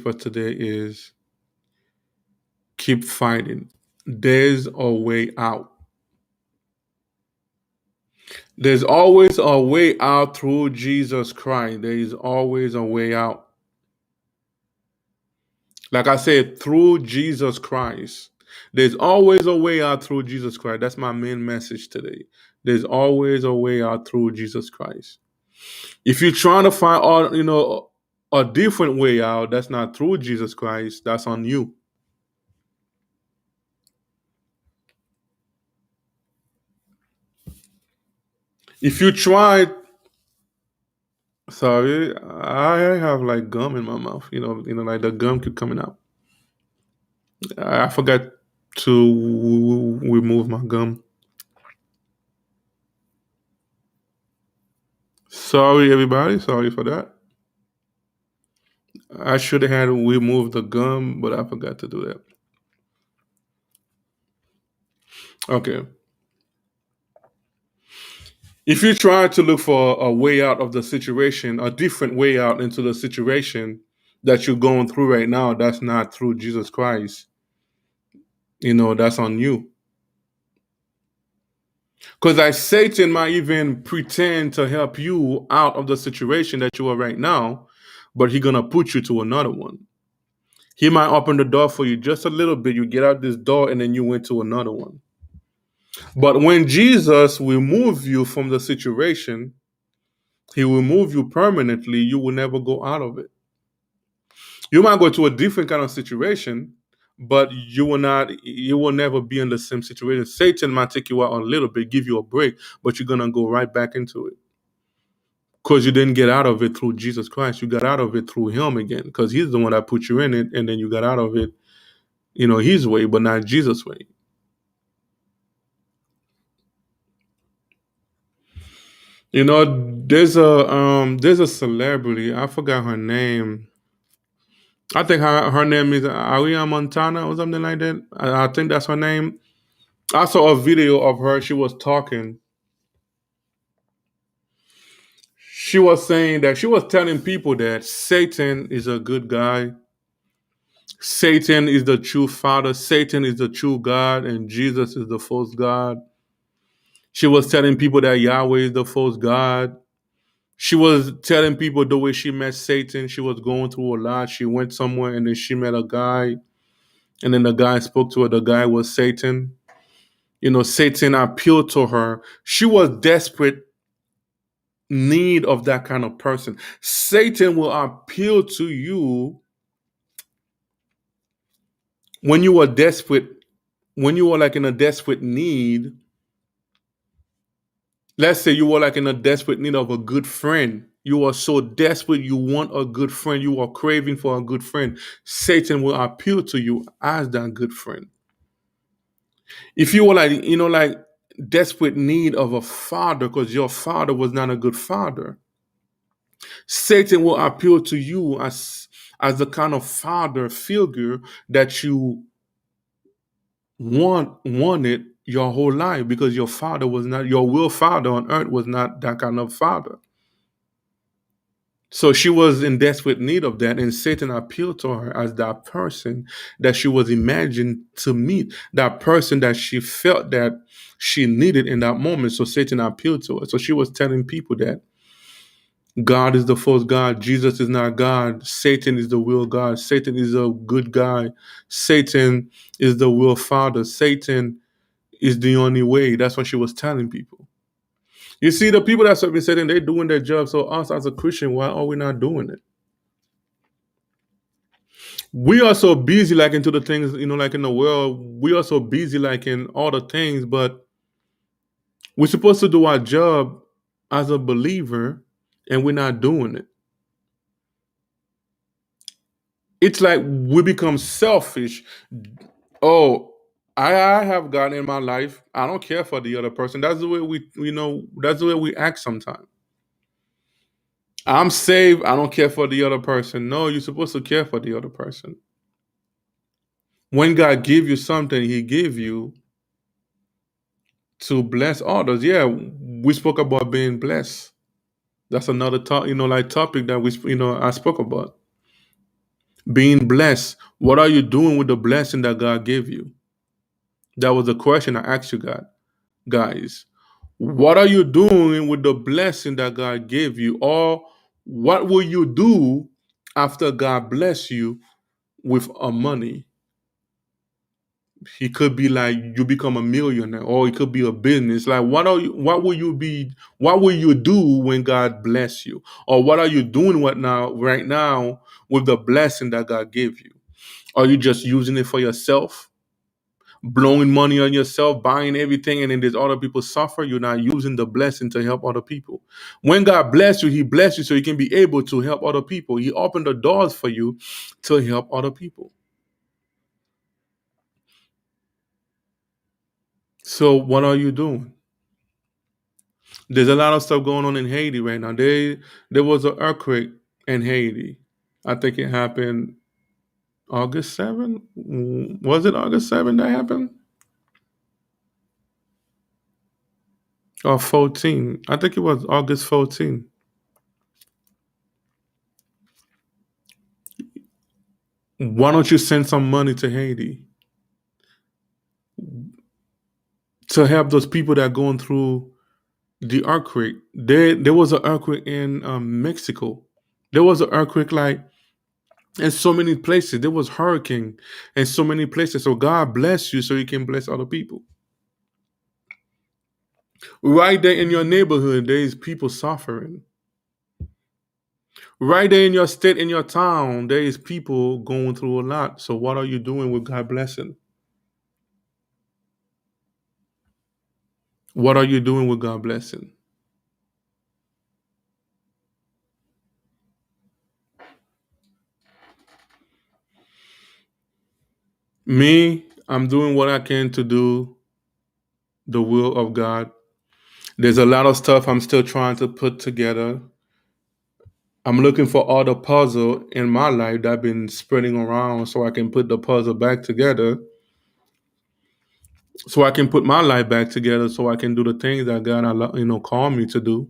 for today is keep fighting. There's a way out. There's always a way out through Jesus Christ. There is always a way out. Like I said, through Jesus Christ. There's always a way out through Jesus Christ. That's my main message today. There's always a way out through Jesus Christ. If you're trying to find a different way out that's not through Jesus Christ, that's on you. If you try Sorry, I have like gum in my mouth. Like the gum keep coming out. I forgot to remove my gum. Sorry, everybody. Sorry for that. I should have had removed the gum, but I forgot to do that. Okay. If you try to look for a way out of the situation, a different way out into the situation that you're going through right now, that's not through Jesus Christ. That's on you. Because like Satan might even pretend to help you out of the situation that you are right now, but he's gonna put you to another one. He might open the door for you just a little bit. You get out this door and then you went to another one. But when Jesus will move you from the situation, he will move you permanently. You will never go out of it. You might go to a different kind of situation, but you will never be in the same situation. Satan might take you out a little bit, give you a break, but you're gonna go right back into it. Because you didn't get out of it through Jesus Christ. You got out of it through him again. Because he's the one that put you in it, and then you got out of it, his way, but not Jesus' way. There's a celebrity. I forgot her name. I think her name is Ariana Montana or something like that. I think that's her name. I saw a video of her. She was talking. She was saying that she was telling people that Satan is a good guy. Satan is the true father. Satan is the true God, and Jesus is the false God. She was telling people that Yahweh is the false God. She was telling people the way she met Satan. She was going through a lot. She went somewhere and then she met a guy, and then the guy spoke to her. The guy was Satan. Satan appealed to her. She was desperate need of that kind of person. Satan will appeal to you when you are desperate, when you are like in a desperate need. Let's say you are like in a desperate need of a good friend. You are so desperate, you want a good friend, you are craving for a good friend. Satan will appeal to you as that good friend. If you were like desperate need of a father because your father was not a good father, Satan will appeal to you as the kind of father figure that you wanted your whole life, because your father was not, your real father on earth was not that kind of father. So she was in desperate need of that, and Satan appealed to her as that person that she was imagined to meet, that person that she felt that she needed in that moment. So Satan appealed to her. So she was telling people that God is the false God, Jesus is not God, Satan is the real God, Satan is a good guy, Satan is the real father, Satan is the only way. That's what she was telling people. You see, the people that serve Satan, they're doing their job. So us as a Christian, why are we not doing it? We are so busy like into the things, like in the world, we are so busy like in all the things, but we're supposed to do our job as a believer and we're not doing it. It's like we become selfish. Oh, I have God in my life. I don't care for the other person. That's the way that's the way we act sometimes. I'm saved. I don't care for the other person. No, you're supposed to care for the other person. When God give you something, he gave you to bless others. Yeah, we spoke about being blessed. That's another topic that I spoke about. Being blessed. What are you doing with the blessing that God gave you? That was the question I asked you, guys. What are you doing with the blessing that God gave you? Or what will you do after God bless you with a money? He could be like you become a millionaire, or it could be a business. Like what will you be, what will you do when God bless you? Or what are you doing right now with the blessing that God gave you? Are you just using it for yourself? blowing money on yourself, buying everything, and then there's other people suffer. You're not using the blessing to help other people. When God bless you, He bless you so you can be able to help other people. He opened the doors for you to help other people. So what are you doing? There's a lot of stuff going on in Haiti right now. There was an earthquake in Haiti. I think it happened August 7th. Was it August 7th that happened? Or 14? I think it was August 14th. Why don't you send some money to Haiti to help those people that are going through the earthquake? There was an earthquake in Mexico. There was an earthquake like in so many places. There was hurricane in so many places. So God bless you so you can bless other people. Right there in your neighborhood, there is people suffering. Right there in your state, in your town, there is people going through a lot. So what are you doing with God blessing? What are you doing with God blessing? Me, I'm doing what I can to do the will of God. There's a lot of stuff I'm still trying to put together. I'm looking for all the puzzle in my life that I've been spreading around so I can put the puzzle back together. So I can put my life back together so I can do the things that God called me to do.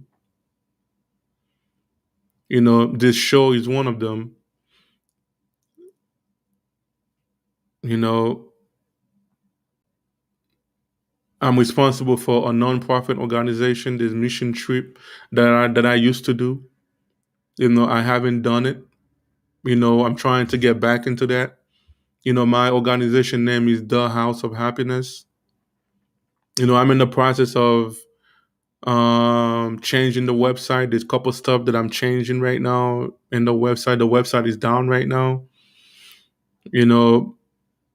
This show is one of them. You know, I'm responsible for a nonprofit organization, this mission trip that I used to do. I haven't done it. I'm trying to get back into that. My organization name is The House of Happiness. I'm in the process of changing the website. There's a couple stuff that I'm changing right now in the website. The website is down right now. You know,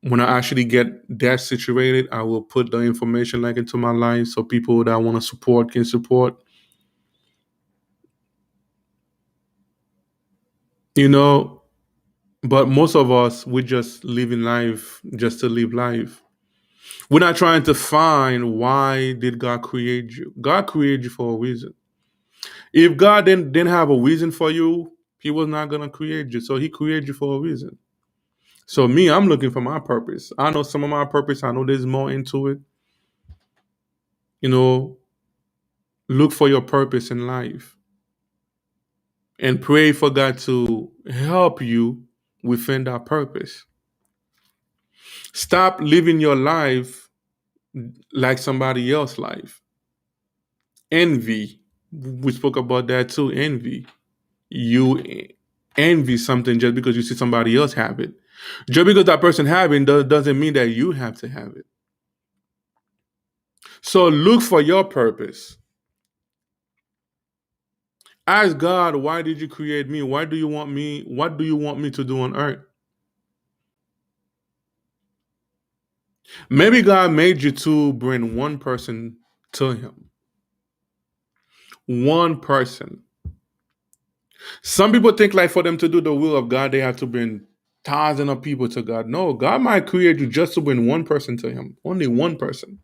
when I actually get that situated, I will put the information like into my life so people that want to support can support. You know, but most of us we just living life just to live life. We're not trying to find why did God create you. God created you for a reason. If God didn't have a reason for you, He was not gonna create you. So He created you for a reason. So me, I'm looking for my purpose. I know some of my purpose. I know there's more into it. You know, look for your purpose in life and pray for God to help you within that purpose. Stop living your life like somebody else's life. Envy. We spoke about that too. Envy. You envy something just because you see somebody else have it. Just because that person have it doesn't mean that you have to have it. So look for your purpose. Ask God, why did you create me? Why do you want me? What do you want me to do on earth? Maybe God made you to bring one person to Him. One person. Some people think like for them to do the will of God, they have to bring thousands of people to God. No, God might create you just to bring one person to Him. Only one person.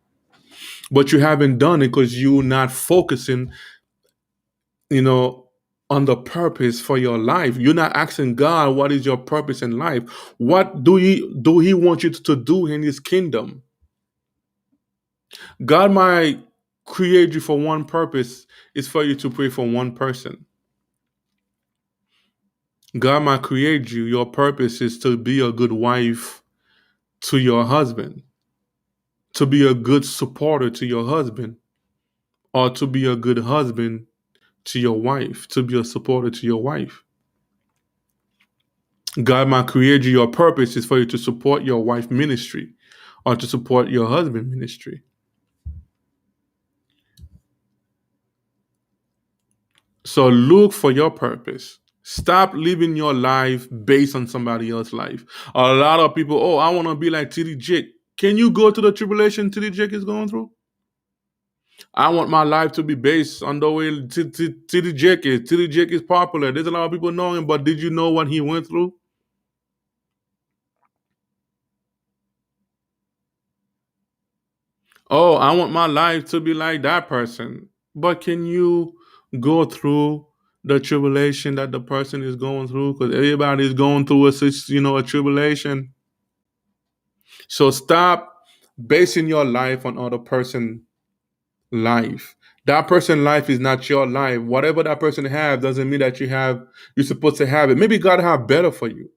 But you haven't done it because you're not focusing, you know, on the purpose for your life. You're not asking God, what is your purpose in life? What do He want you to do in His kingdom? God might create you for one purpose, is for you to pray for one person. God might create you, your purpose is to be a good wife to your husband, to be a good supporter to your husband, or to be a good husband to your wife, to be a supporter to your wife. God might create you, your purpose is for you to support your wife ministry or to support your husband ministry. So look for your purpose. Stop living your life based on somebody else's life. A lot of people, oh, I want to be like TD Jake. Can you go to the tribulation TD Jake is going through? I want my life to be based on the way TD Jake is. TD Jake is popular. There's a lot of people know him, but did you know what he went through? Oh, I want my life to be like that person. But can you go through the tribulation that the person is going through? Because everybody is going through a tribulation. So stop basing your life on other person life. That person life is not your life. Whatever that person have doesn't mean that you're supposed to have it. Maybe God have better for you.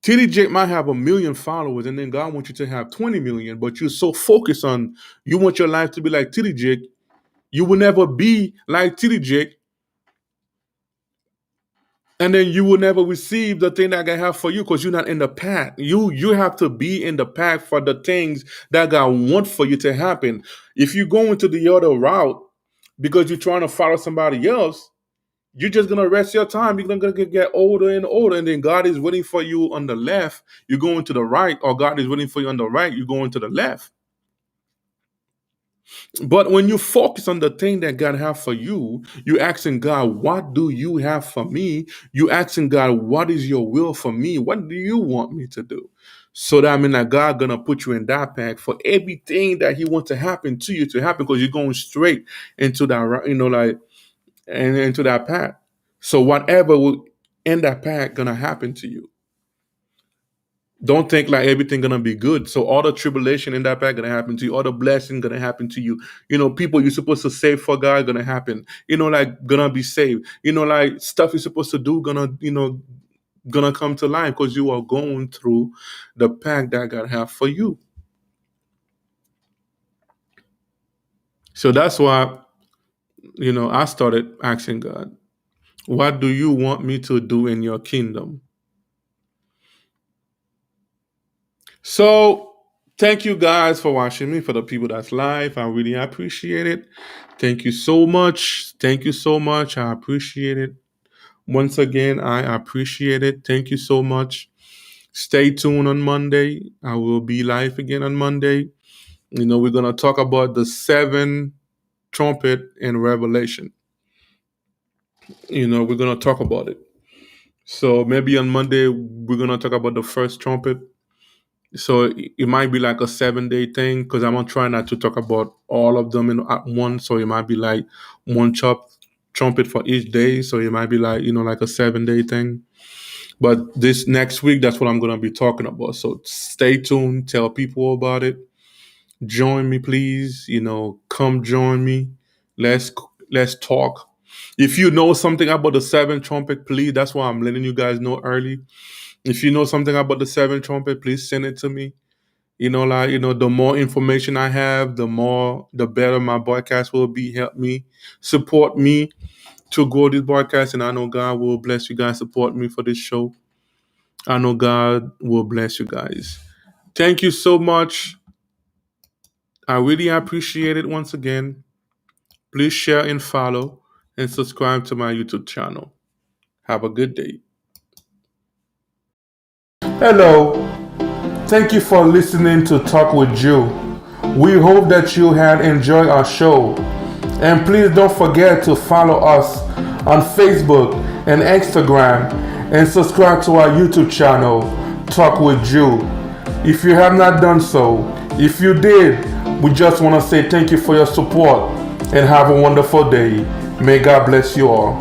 TD Jake might have 1 million followers, and then God wants you to have 20 million, but you're so focused on you want your life to be like TD Jake, you will never be like TD Jake, and then you will never receive the thing that God have for you because you're not in the path. You have to be in the path for the things that God want for you to happen. If you go into the other route because you're trying to follow somebody else, you're just gonna rest your time. You're gonna get older and older, and then God is waiting for you on the left. You're going to the right, or God is waiting for you on the right. You're going to the left. But when you focus on the thing that God have for you, you asking God, "What do you have for me?" You asking God, "What is your will for me? What do you want me to do?" So that I mean that God gonna put you in that path for everything that He wants to happen to you to happen because you're going straight into that, and into that path. So whatever will in that path gonna happen to you. Don't think like everything gonna be good. So all the tribulation in that path gonna happen to you. All the blessing gonna happen to you. People you're supposed to save for God gonna happen. Like gonna be saved. Like stuff you're supposed to do gonna come to life because you are going through the path that God have for you. So that's why I started asking God, what do you want me to do in your kingdom? So thank you guys for watching me. For the people that's live, I really appreciate it. Thank you so much. Thank you so much. I appreciate it. Once again, I appreciate it. Thank you so much. Stay tuned on Monday. I will be live again on Monday. We're gonna talk about the 7 trumpet in Revelation. We're gonna talk about it. So maybe on Monday we're gonna talk about the first trumpet. So it might be like a 7-day thing because I'm gonna try not to talk about all of them at once. So it might be like one trumpet for each day. So it might be like like a 7-day thing. But this next week, that's what I'm gonna be talking about. So stay tuned. Tell people about it. Join me, please. Come join me. Let's let's talk. If you know something about the 7 trumpet, please. That's why I'm letting you guys know early. If you know something about the 7 trumpet, please send it to me. The more information I have, the better my broadcast will be. Help me, support me to grow this broadcast, and I know God will bless you guys. Support me for this show. I know God will bless you guys. Thank you so much. I really appreciate it once again. Please share and follow and subscribe to my YouTube channel. Have a good day. Hello. Thank you for listening to Talk with Jew. We hope that you had enjoyed our show. And please don't forget to follow us on Facebook and Instagram and subscribe to our YouTube channel, Talk with Jew. If you have not done so, if you did, we just want to say thank you for your support and have a wonderful day. May God bless you all.